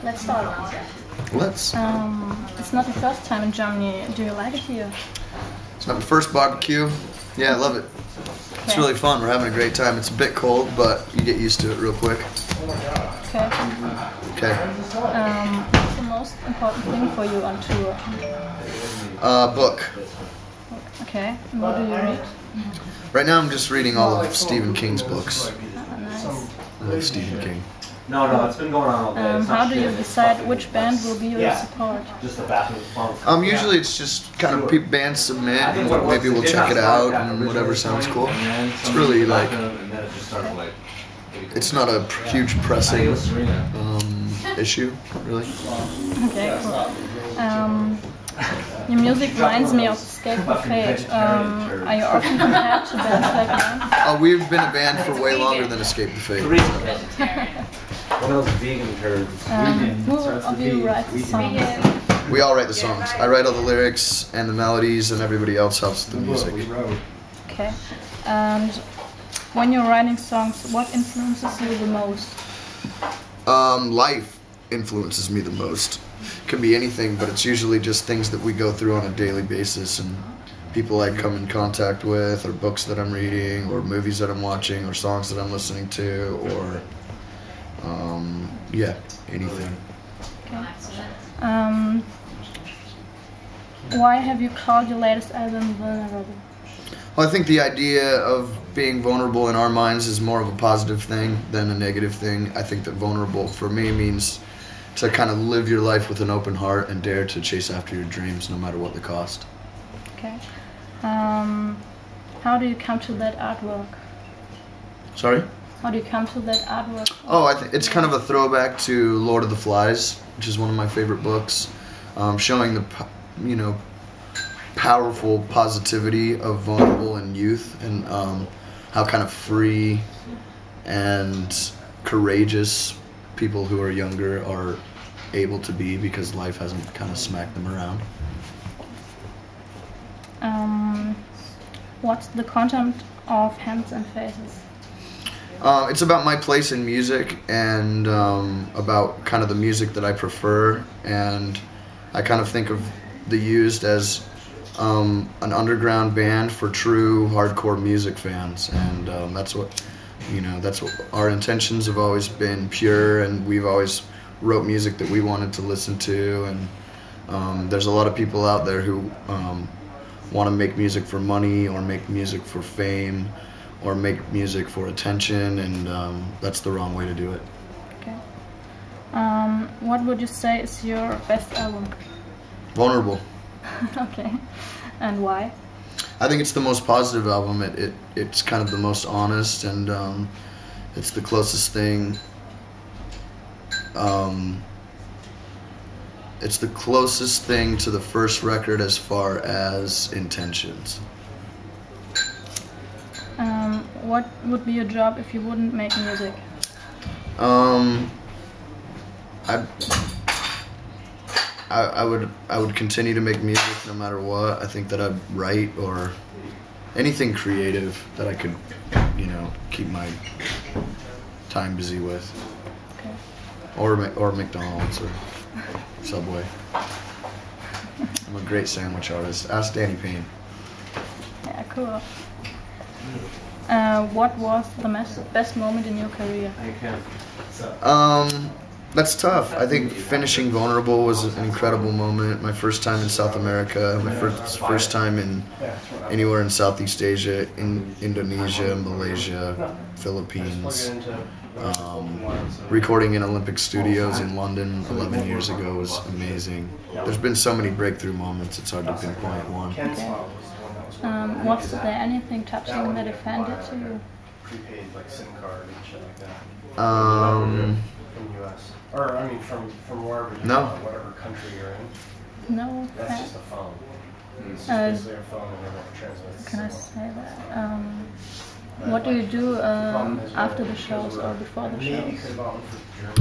let's start. Let's. It's not the first time in Germany. Do you like it here? It's not the first barbecue. Yeah, I love it. It's Okay. really fun. We're having a great time. It's a bit cold, but you get used to it real quick. Okay. Okay. What's the most important thing for you on tour? Book. Okay. And what do you read? Right now I'm just reading all of Stephen King's books. Ah, nice. I love Stephen King. No, it's been going on all day. How do you decide which band will be your support? Just the bathroom. Usually it's just kind of bands submit, and maybe we'll check it out and whatever sounds cool. It's really like, it's not a huge pressing issue, really. Okay, cool. Your music reminds me of Escape from Fate. Are you often compared to bands like that? We've been a band for way longer than Escape the Fate. One of those vegan turds. Who of you writes the songs? We all write the songs. I write all the lyrics and the melodies, and everybody else helps with the music. Okay. And when you're writing songs, what influences you the most? Life influences me the most. Could be anything, but it's usually just things that we go through on a daily basis, and people I come in contact with, or books that I'm reading, or movies that I'm watching, or songs that I'm listening to, or yeah, anything. Okay. Why have you called your latest album Vulnerable? Well, I think the idea of being vulnerable in our minds is more of a positive thing than a negative thing. I think that vulnerable for me means to kind of live your life with an open heart and dare to chase after your dreams no matter what the cost. Okay. How do you come to that artwork? Sorry? How do you come to that artwork? Oh, I think it's kind of a throwback to Lord of the Flies, which is one of my favorite books, showing the, powerful positivity of vulnerable and youth, and how kind of free and courageous people who are younger are able to be because life hasn't kind of smacked them around. What's the content of Hands and Faces? It's about my place in music and about kind of the music that I prefer, and I kind of think of the Used as an underground band for true hardcore music fans, and that's what our intentions have always been, pure, and we've always wrote music that we wanted to listen to, and there's a lot of people out there who want to make music for money or make music for fame or make music for attention, and that's the wrong way to do it. Okay. What would you say is your best album? Vulnerable. Okay. And why? I think it's the most positive album. It's kind of the most honest, and it's the closest thing. It's the closest thing to the first record as far as intentions. What would be your job if you wouldn't make music? I would continue to make music no matter what. I think that I'd write or anything creative that I could, keep my time busy with. Okay. Or McDonald's or Subway. I'm a great sandwich artist. Ask Danny Payne. Yeah, cool. What was the best moment in your career? That's tough. I think finishing Vulnerable was an incredible moment. My first time in South America, my first time in anywhere in Southeast Asia, in Indonesia, Malaysia, Philippines. Recording in Olympic Studios in London 11 years ago was amazing. There's been so many breakthrough moments, it's hard to pinpoint one. Okay. Was there anything touching that offended you? Prepaid like SIM card and shit like that. Um, From US. Or I mean from wherever you No. are, whatever country you're in. No. That's just a phone. It's just basically a phone and it transmits. Can I say that? What do you do after the shows or before the shows?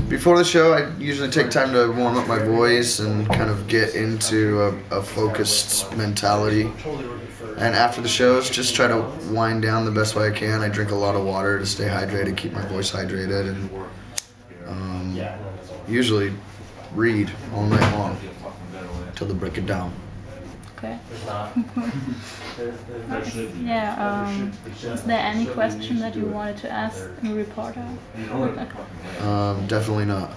Before the show, I usually take time to warm up my voice and kind of get into a focused mentality. And after the shows, just try to wind down the best way I can. I drink a lot of water to stay hydrated, keep my voice hydrated, and usually read all night long till they break it down. Okay. There's not. Yeah, is there any question that you wanted to ask a reporter? Definitely not.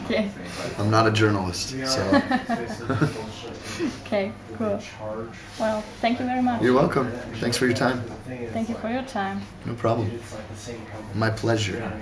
Okay. I'm not a journalist, so. Okay, cool. Well, thank you very much. You're welcome. Thanks for your time. Thank you for your time. No problem. My pleasure.